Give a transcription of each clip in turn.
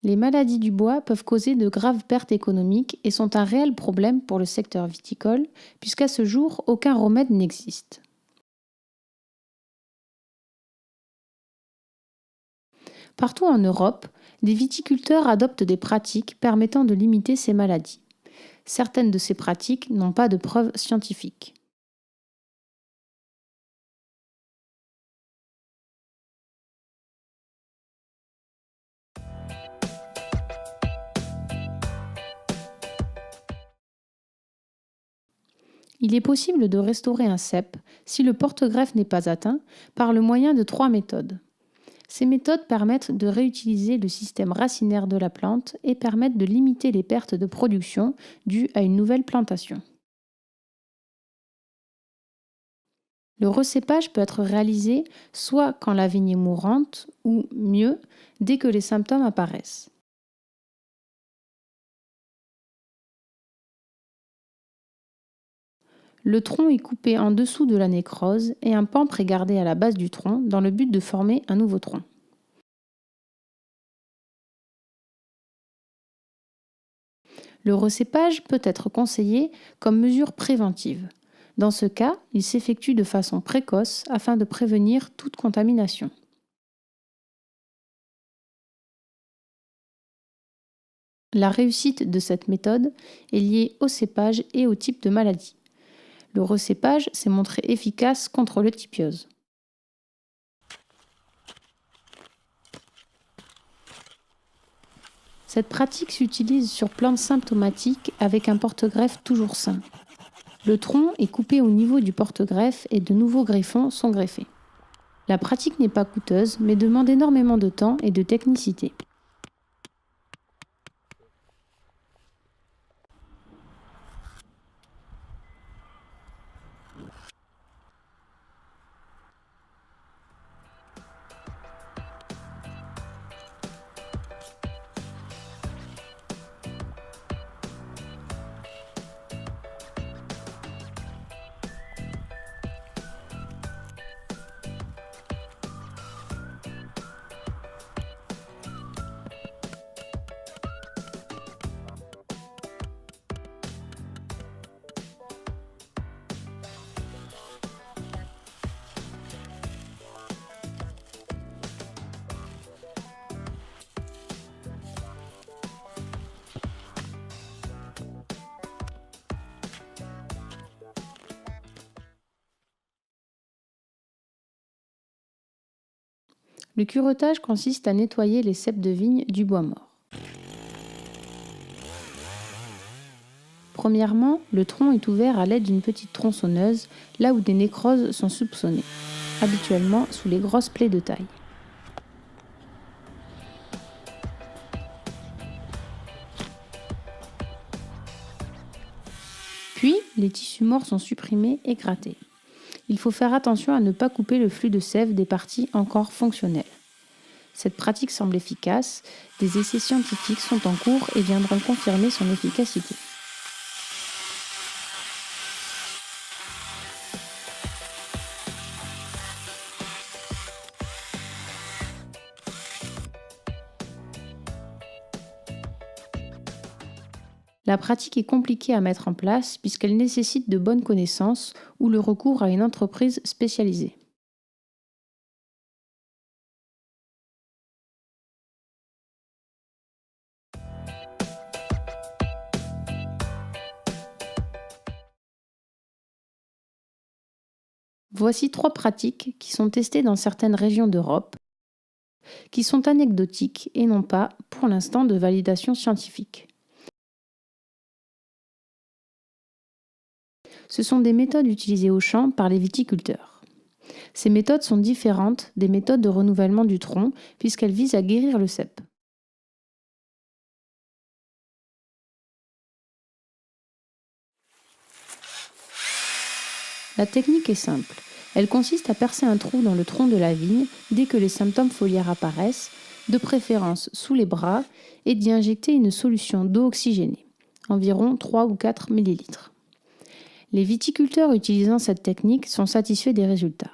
Les maladies du bois peuvent causer de graves pertes économiques et sont un réel problème pour le secteur viticole, puisqu'à ce jour, aucun remède n'existe. Partout en Europe, des viticulteurs adoptent des pratiques permettant de limiter ces maladies. Certaines de ces pratiques n'ont pas de preuves scientifiques. Il est possible de restaurer un cep, si le porte-greffe n'est pas atteint, par le moyen de 3 méthodes. Ces méthodes permettent de réutiliser le système racinaire de la plante et permettent de limiter les pertes de production dues à une nouvelle plantation. Le recépage peut être réalisé soit quand la vigne est mourante ou, mieux, dès que les symptômes apparaissent. Le tronc est coupé en dessous de la nécrose et un pampre est gardé à la base du tronc dans le but de former un nouveau tronc. Le recépage peut être conseillé comme mesure préventive. Dans ce cas, il s'effectue de façon précoce afin de prévenir toute contamination. La réussite de cette méthode est liée au cépage et au type de maladie. Le recépage s'est montré efficace contre le typiose. Cette pratique s'utilise sur plantes symptomatiques avec un porte-greffe toujours sain. Le tronc est coupé au niveau du porte-greffe et de nouveaux greffons sont greffés. La pratique n'est pas coûteuse mais demande énormément de temps et de technicité. Le curetage consiste à nettoyer les ceps de vigne du bois mort. Premièrement, le tronc est ouvert à l'aide d'une petite tronçonneuse, là où des nécroses sont soupçonnées, habituellement sous les grosses plaies de taille. Puis, les tissus morts sont supprimés et grattés. Il faut faire attention à ne pas couper le flux de sève des parties encore fonctionnelles. Cette pratique semble efficace, des essais scientifiques sont en cours et viendront confirmer son efficacité. La pratique est compliquée à mettre en place puisqu'elle nécessite de bonnes connaissances ou le recours à une entreprise spécialisée. Voici 3 pratiques qui sont testées dans certaines régions d'Europe, qui sont anecdotiques et n'ont pas, pour l'instant, de validation scientifique. Ce sont des méthodes utilisées au champ par les viticulteurs. Ces méthodes sont différentes des méthodes de renouvellement du tronc puisqu'elles visent à guérir le cep. La technique est simple. Elle consiste à percer un trou dans le tronc de la vigne dès que les symptômes foliaires apparaissent, de préférence sous les bras, et d'y injecter une solution d'eau oxygénée, environ 3 ou 4 ml. Les viticulteurs utilisant cette technique sont satisfaits des résultats.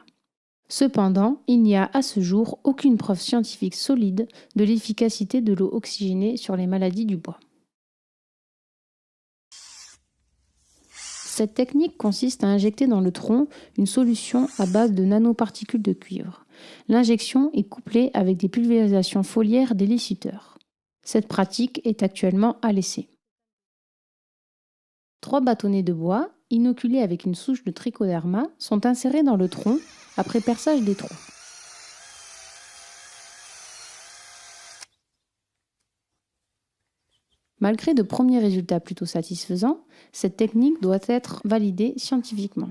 Cependant, il n'y a à ce jour aucune preuve scientifique solide de l'efficacité de l'eau oxygénée sur les maladies du bois. Cette technique consiste à injecter dans le tronc une solution à base de nanoparticules de cuivre. L'injection est couplée avec des pulvérisations foliaires déliciteur. Cette pratique est actuellement à l'essai. 3 bâtonnets de bois, inoculés avec une souche de trichoderma, sont insérés dans le tronc après perçage des trous. Malgré de premiers résultats plutôt satisfaisants, cette technique doit être validée scientifiquement.